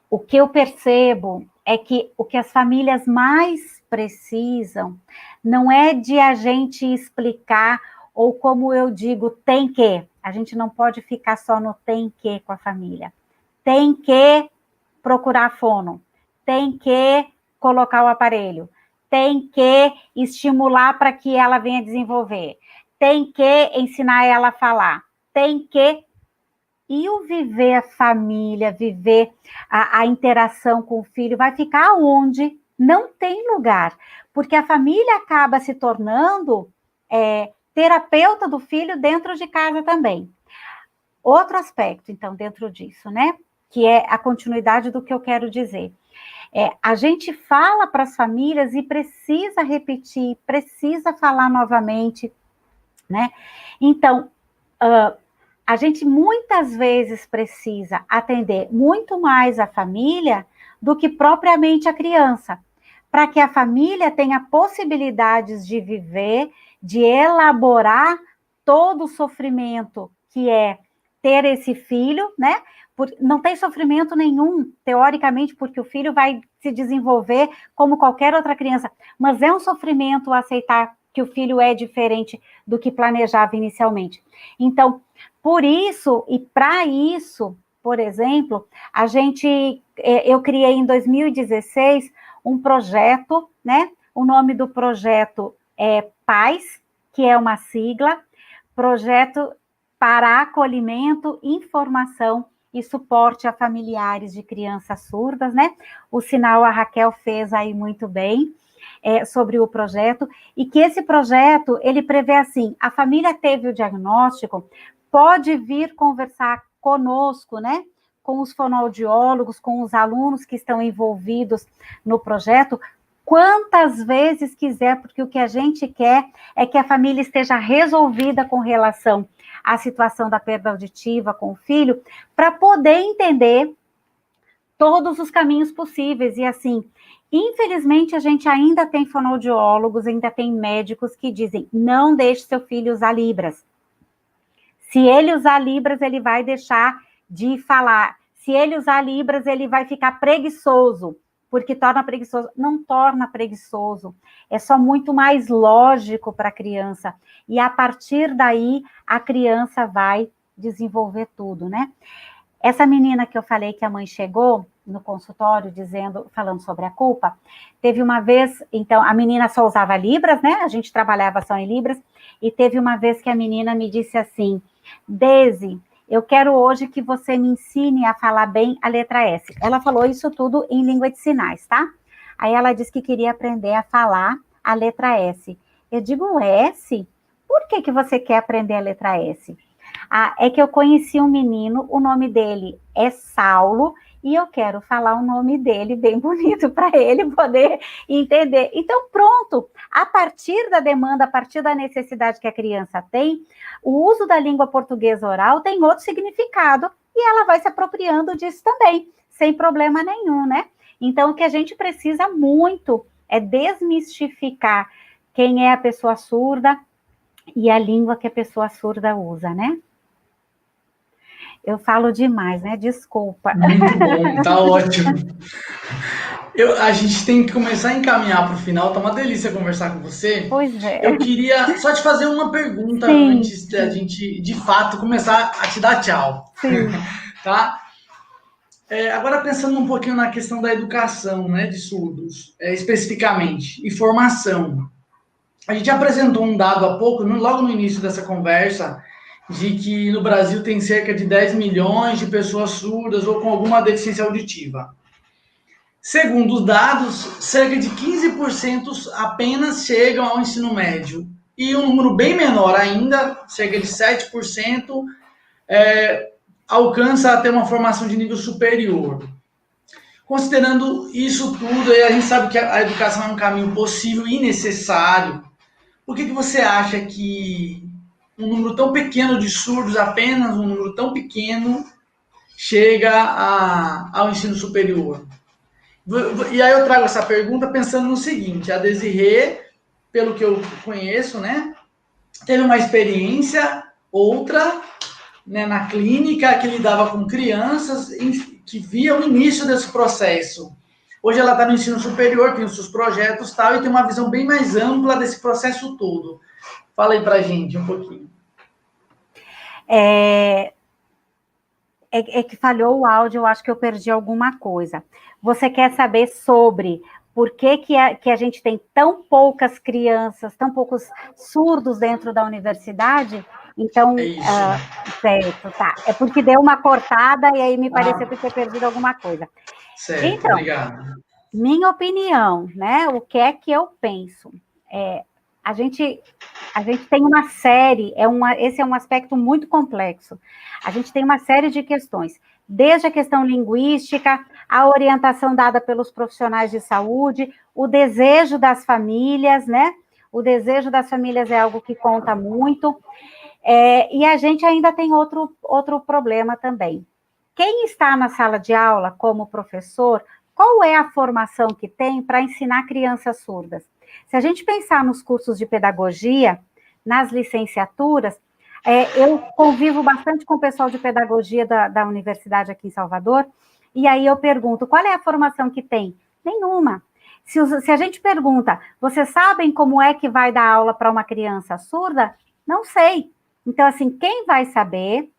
o que eu percebo é que o que as famílias mais precisam não é de a gente explicar, ou como eu digo, tem que. A gente não pode ficar só no tem que com a família. Tem que procurar fono, tem que colocar o aparelho, tem que estimular para que ela venha desenvolver, tem que ensinar ela a falar, tem que. E o viver a família, viver a interação com o filho, vai ficar onde não tem lugar, porque a família acaba se tornando terapeuta do filho dentro de casa também. Outro aspecto, então, dentro disso, né? Que é a continuidade do que eu quero dizer. A gente fala para as famílias e precisa repetir, precisa falar novamente, né? Então, a gente muitas vezes precisa atender muito mais a família do que propriamente a criança, para que a família tenha possibilidades de viver, de elaborar todo o sofrimento que é ter esse filho, né? Não tem sofrimento nenhum, teoricamente, porque o filho vai se desenvolver como qualquer outra criança, mas é um sofrimento aceitar que o filho é diferente do que planejava inicialmente. Então, por isso, e para isso, por exemplo, eu criei em 2016 um projeto, né? O nome do projeto é PAIS, que é uma sigla, Projeto para Acolhimento, Informação e Suporte a Familiares de Crianças Surdas, né? O sinal a Raquel fez aí muito bem. Sobre o projeto, e que esse projeto, ele prevê assim, a família teve o diagnóstico, pode vir conversar conosco, né, com os fonoaudiólogos, com os alunos que estão envolvidos no projeto, quantas vezes quiser, porque o que a gente quer é que a família esteja resolvida com relação à situação da perda auditiva com o filho, para poder entender todos os caminhos possíveis. E assim, infelizmente, a gente ainda tem fonoaudiólogos, ainda tem médicos que dizem, não deixe seu filho usar Libras. Se ele usar Libras, ele vai deixar de falar. Se ele usar Libras, ele vai ficar preguiçoso, porque torna preguiçoso. Não torna preguiçoso. É só muito mais lógico para a criança. E a partir daí, a criança vai desenvolver tudo, né? Essa menina que eu falei que a mãe chegou no consultório falando sobre a culpa, teve uma vez, então, a menina só usava Libras, né? A gente trabalhava só em Libras, e teve uma vez que a menina me disse assim, Deise, eu quero hoje que você me ensine a falar bem a letra S. Ela falou isso tudo em língua de sinais, tá? Aí ela disse que queria aprender a falar a letra S. Eu digo, S? Por que você quer aprender a letra S? Ah, é que eu conheci um menino, o nome dele é Saulo, e eu quero falar o nome dele bem bonito para ele poder entender. Então, pronto, a partir da demanda, a partir da necessidade que a criança tem, o uso da língua portuguesa oral tem outro significado, e ela vai se apropriando disso também, sem problema nenhum, né? Então, o que a gente precisa muito é desmistificar quem é a pessoa surda e a língua que a pessoa surda usa, né? Eu falo demais, né? Desculpa. Muito bom, tá ótimo. A gente tem que começar a encaminhar para o final, tá uma delícia conversar com você. Pois é. Eu queria só te fazer uma pergunta Sim. antes da gente, de fato, começar a te dar tchau. Sim. Tá? Agora pensando um pouquinho na questão da educação, né, de surdos, especificamente, e formação. A gente apresentou um dado há pouco, logo no início dessa conversa, de que no Brasil tem cerca de 10 milhões de pessoas surdas ou com alguma deficiência auditiva. Segundo os dados, cerca de 15% apenas chegam ao ensino médio. E um número bem menor ainda, cerca de 7%, alcança a ter uma formação de nível superior. Considerando isso tudo, a gente sabe que a educação é um caminho possível e necessário. Por que você acha que um número tão pequeno de surdos, apenas um número tão pequeno, chega ao ensino superior? E aí eu trago essa pergunta pensando no seguinte, a Desirê, pelo que eu conheço, né, teve uma experiência, outra, né, na clínica, que lidava com crianças, que via o início desse processo. Hoje ela está no ensino superior, tem os seus projetos e tal, e tem uma visão bem mais ampla desse processo todo. Fala aí pra gente um pouquinho. É que falhou o áudio, eu acho que eu perdi alguma coisa. Você quer saber sobre por que a gente tem tão poucas crianças, tão poucos surdos dentro da universidade? Então, certo, tá. É porque deu uma cortada e aí me pareceu que eu tinha perdido alguma coisa. Certo, então, obrigado. Minha opinião, né? O que é que eu penso? A gente tem uma série, esse é um aspecto muito complexo. A gente tem uma série de questões, desde a questão linguística, a orientação dada pelos profissionais de saúde, o desejo das famílias, né? O desejo das famílias é algo que conta muito. E a gente ainda tem outro problema também. Quem está na sala de aula como professor, qual é a formação que tem para ensinar crianças surdas? Se a gente pensar nos cursos de pedagogia, nas licenciaturas, eu convivo bastante com o pessoal de pedagogia da universidade aqui em Salvador, e aí eu pergunto, qual é a formação que tem? Nenhuma. Se a gente pergunta, vocês sabem como é que vai dar aula para uma criança surda? Não sei. Então, assim, quem vai saber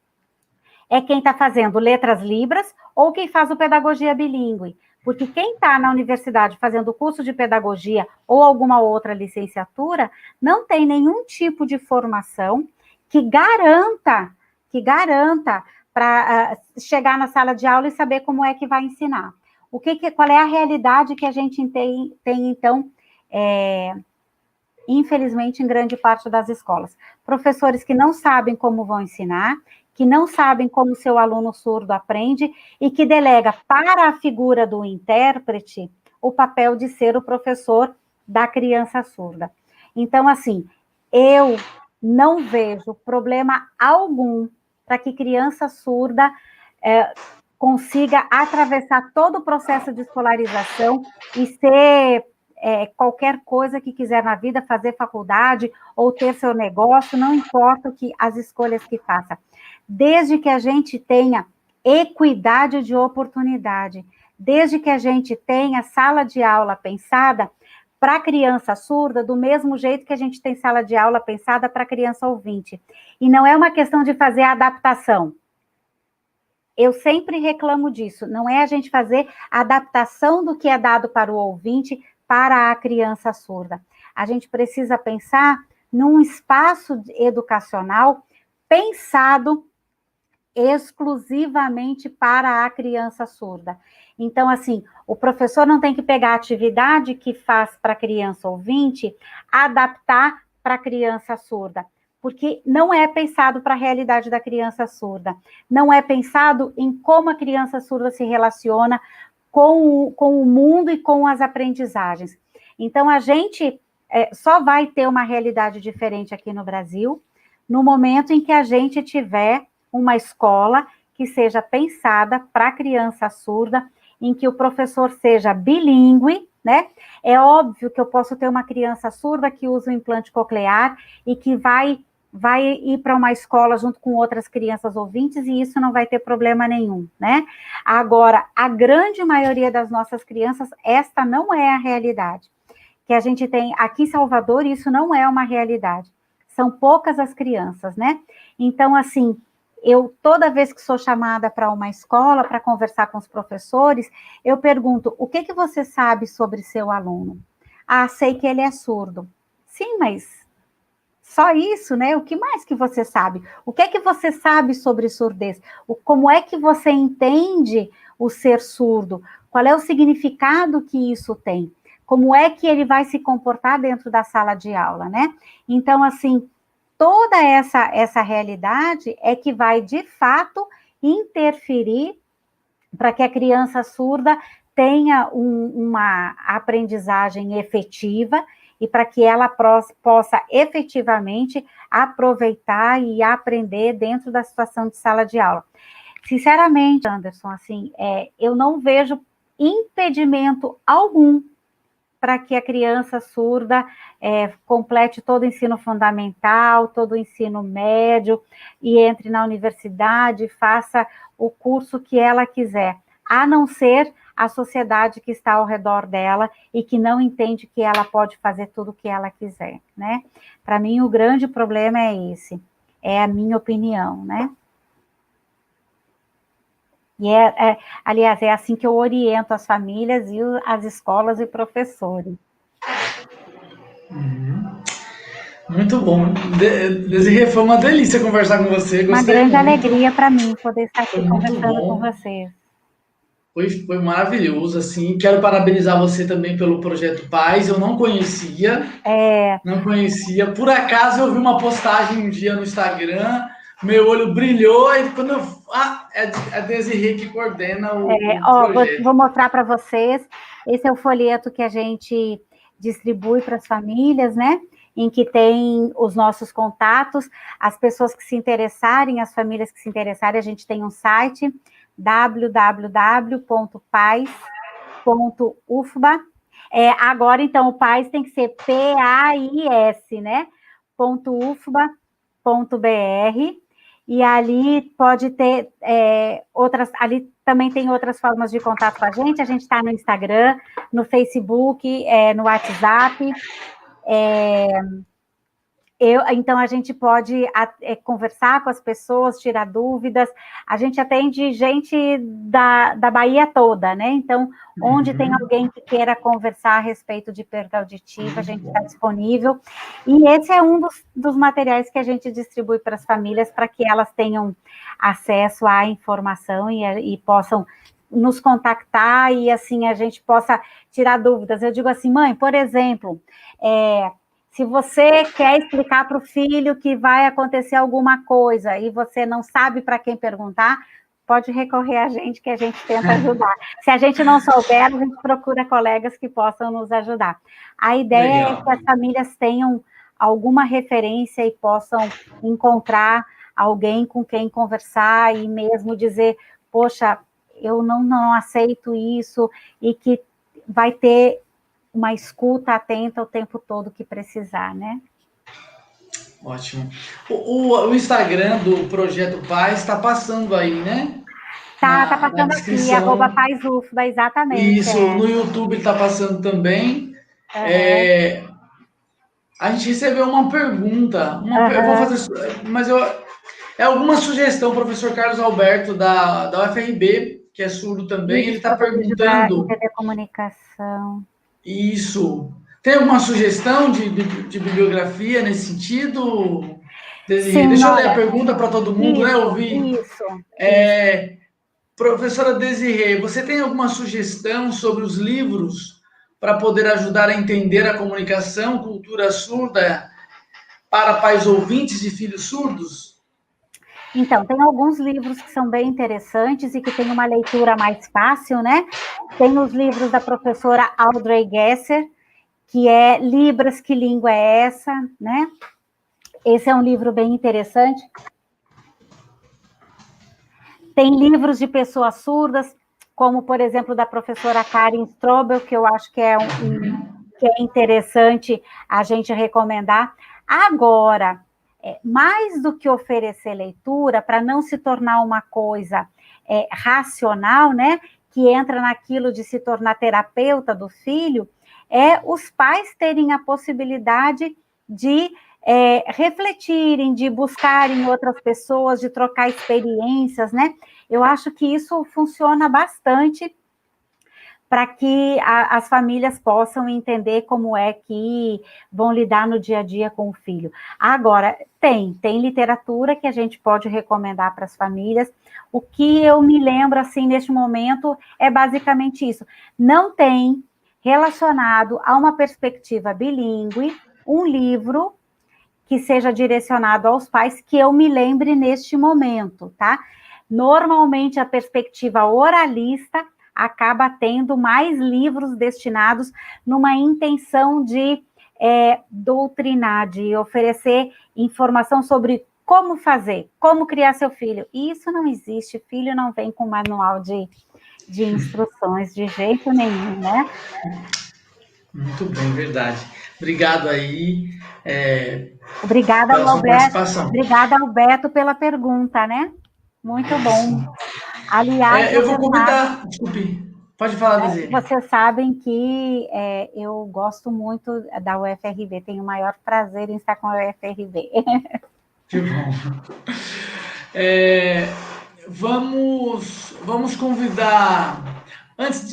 é quem está fazendo letras libras ou quem faz o pedagogia bilíngue. Porque quem está na universidade fazendo curso de pedagogia ou alguma outra licenciatura não tem nenhum tipo de formação que garanta para chegar na sala de aula e saber como é que vai ensinar. Qual é a realidade que a gente tem então, infelizmente, em grande parte das escolas? Professores que não sabem como vão ensinar, que não sabem como o seu aluno surdo aprende e que delega para a figura do intérprete o papel de ser o professor da criança surda. Então, assim, eu não vejo problema algum para que criança surda consiga atravessar todo o processo de escolarização e ser qualquer coisa que quiser na vida, fazer faculdade ou ter seu negócio, não importa as escolhas que faça. Desde que a gente tenha equidade de oportunidade, desde que a gente tenha sala de aula pensada para criança surda, do mesmo jeito que a gente tem sala de aula pensada para criança ouvinte. E não é uma questão de fazer adaptação. Eu sempre reclamo disso, não é a gente fazer a adaptação do que é dado para o ouvinte para a criança surda. A gente precisa pensar num espaço educacional pensado exclusivamente para a criança surda. Então, assim, o professor não tem que pegar a atividade que faz para a criança ouvinte, adaptar para a criança surda, porque não é pensado para a realidade da criança surda, não é pensado em como a criança surda se relaciona com o mundo e com as aprendizagens. Então, a gente só vai ter uma realidade diferente aqui no Brasil, no momento em que a gente tiver uma escola que seja pensada para a criança surda, em que o professor seja bilíngue, né? É óbvio que eu posso ter uma criança surda que usa o implante coclear e que vai ir para uma escola junto com outras crianças ouvintes e isso não vai ter problema nenhum, né? Agora, a grande maioria das nossas crianças, esta não é a realidade. Que a gente tem aqui em Salvador, isso não é uma realidade. São poucas as crianças, né? Então, assim, eu, toda vez que sou chamada para uma escola, para conversar com os professores, eu pergunto, o que você sabe sobre seu aluno? Ah, sei que ele é surdo. Sim, mas só isso, né? O que mais que você sabe? O que é que você sabe sobre surdez? Como é que você entende o ser surdo? Qual é o significado que isso tem? Como é que ele vai se comportar dentro da sala de aula, né? Então, assim, toda essa realidade é que vai, de fato, interferir para que a criança surda tenha uma aprendizagem efetiva e para que ela possa efetivamente aproveitar e aprender dentro da situação de sala de aula. Sinceramente, Anderson, assim, eu não vejo impedimento algum para que a criança surda complete todo o ensino fundamental, todo o ensino médio, e entre na universidade, faça o curso que ela quiser, a não ser a sociedade que está ao redor dela e que não entende que ela pode fazer tudo o que ela quiser, né? Para mim, o grande problema é esse, é a minha opinião, né? E aliás, é assim que eu oriento as famílias e as escolas e professores. Muito bom. Desirê, foi uma delícia conversar com você. Uma Gostei grande muito. alegria para mim poder estar aqui Foi muito conversando com bom. vocês. Foi maravilhoso, assim. Quero parabenizar você também pelo Projeto Paz. Eu não conhecia. Não conhecia. Por acaso eu vi uma postagem um dia no Instagram, meu olho brilhou, e quando eu... é a Desirê que coordena o projeto. Vou mostrar para vocês. Esse é o folheto que a gente distribui para as famílias, né? Em que tem os nossos contatos, as pessoas que se interessarem, as famílias que se interessarem, a gente tem um site, www.pais.ufba. Agora, então, o PAIS tem que ser P-A-I-S, né? .ufba.br, e ali pode ter outras, ali também tem outras formas de contato com a gente está no Instagram, no Facebook, no WhatsApp, então, a gente pode conversar com as pessoas, tirar dúvidas, a gente atende gente da Bahia toda, né? Então, onde tem alguém que queira conversar a respeito de perda auditiva, a gente está disponível, e esse é um dos materiais que a gente distribui para as famílias, para que elas tenham acesso à informação e possam nos contactar, e assim a gente possa tirar dúvidas. Eu digo assim, mãe, por exemplo, se você quer explicar para o filho que vai acontecer alguma coisa e você não sabe para quem perguntar, pode recorrer a gente que a gente tenta ajudar. Se a gente não souber, a gente procura colegas que possam nos ajudar. A ideia é que as famílias tenham alguma referência e possam encontrar alguém com quem conversar e mesmo dizer, poxa, eu não aceito isso, e que vai ter uma escuta atenta o tempo todo que precisar, né? Ótimo. O Instagram do Projeto Paz está passando aí, né? Tá Na passando aqui, arroba descrição. PazUFBA, exatamente, Isso, no YouTube ele está passando também. Aham, É, a gente recebeu uma pergunta, eu vou aham. fazer, mas é alguma sugestão, professor Carlos Alberto, da UFRB, que é surdo também, ele Isso, está para poder ajudar a perguntando entender a comunicação. isso. Tem alguma sugestão de bibliografia nesse sentido? Desirê? Sim, Deixa eu ler a olha, pergunta para todo mundo, né? isso, Ouvir. isso. Professora Desirê, você tem alguma sugestão sobre os livros para poder ajudar a entender a comunicação, cultura surda para pais ouvintes de filhos surdos? Então, tem alguns livros que são bem interessantes e que tem uma leitura mais fácil, né? Tem os livros da professora Audrey Gesser, que é Libras, que língua é essa, né? Esse é um livro bem interessante. Tem livros de pessoas surdas, como, por exemplo, da professora Karen Strobel, que eu acho que que é interessante a gente recomendar. Agora, mais do que oferecer leitura, para não se tornar uma coisa racional, né, que entra naquilo de se tornar terapeuta do filho, é os pais terem a possibilidade de refletirem, de buscarem outras pessoas, de trocar experiências, né? Eu acho que isso funciona bastante para que as famílias possam entender como é que vão lidar no dia a dia com o filho. Agora, tem literatura que a gente pode recomendar para as famílias. O que eu me lembro, assim, neste momento, é basicamente isso. Não tem relacionado a uma perspectiva bilíngue um livro que seja direcionado aos pais, que eu me lembre neste momento, tá? Normalmente, a perspectiva oralista acaba tendo mais livros destinados numa intenção de doutrinar, de oferecer informação sobre como fazer, como criar seu filho. E isso não existe, filho não vem com manual de instruções de jeito nenhum, né? Muito bem, verdade. Obrigado aí Obrigada, pela sua Alberto. participação. Obrigada, Alberto, pela pergunta, né? Muito bom. Aliás, Eu vou comentar, desculpe, pode falar, Desirê. vocês sabem que eu gosto muito da UFRB, tenho o maior prazer em estar com a UFRB. Que bom. É, vamos convidar, antes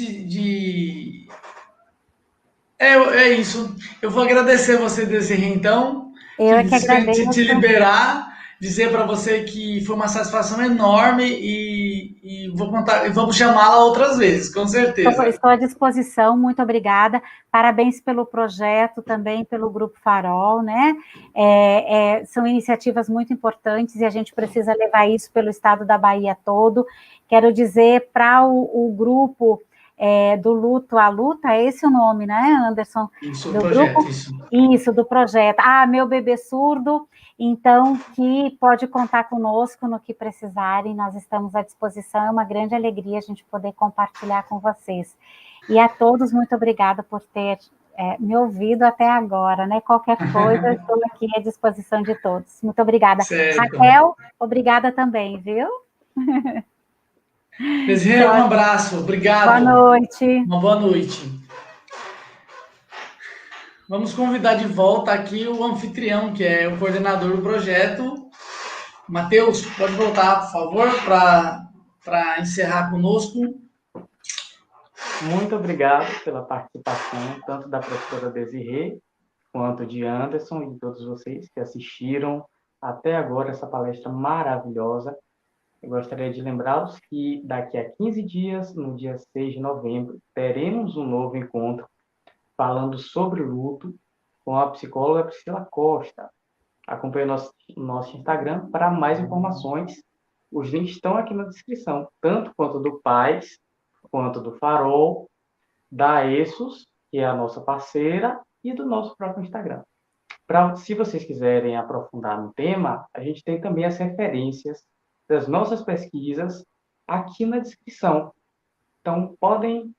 é isso. Eu vou agradecer você, Desirê, então, Eu é que te agradeço. liberar, dizer para você que foi uma satisfação enorme e vou contar, e vamos chamá-la outras vezes, com certeza. Estou à disposição, muito obrigada. Parabéns pelo projeto, também pelo Grupo Farol, né? São iniciativas muito importantes e a gente precisa levar isso pelo estado da Bahia todo. Quero dizer para o grupo do Luto à Luta, é esse o nome, né, Anderson? Isso, o Do projeto, grupo? isso. Isso, do projeto. Ah, meu bebê surdo. Então, que pode contar conosco no que precisarem, nós estamos à disposição, é uma grande alegria a gente poder compartilhar com vocês. E a todos, muito obrigada por ter me ouvido até agora, né? Qualquer coisa, estou aqui à disposição de todos. Muito obrigada. Certo. Raquel, obrigada também, viu? Desirê, um Tchau. abraço, Boa obrigado. noite. Uma boa noite. Vamos convidar de volta aqui o anfitrião, que é o coordenador do projeto. Matheus, pode voltar, por favor, para encerrar conosco. Muito obrigado pela participação, tanto da professora Desirê, quanto de Anderson e de todos vocês que assistiram até agora essa palestra maravilhosa. Eu gostaria de lembrá-los que daqui a 15 dias, no dia 6 de novembro, teremos um novo encontro falando sobre luto com a psicóloga Priscila Costa. Acompanhe nosso Instagram para mais informações. Os links estão aqui na descrição, tanto quanto do Paz, quanto do Farol, da ESSOS, que é a nossa parceira, e do nosso próprio Instagram. Se vocês quiserem aprofundar no tema, a gente tem também as referências das nossas pesquisas aqui na descrição. Então, podem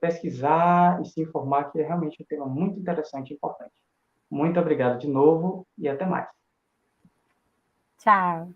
pesquisar e se informar, que é realmente um tema muito interessante e importante. Muito obrigado de novo e até mais. Tchau.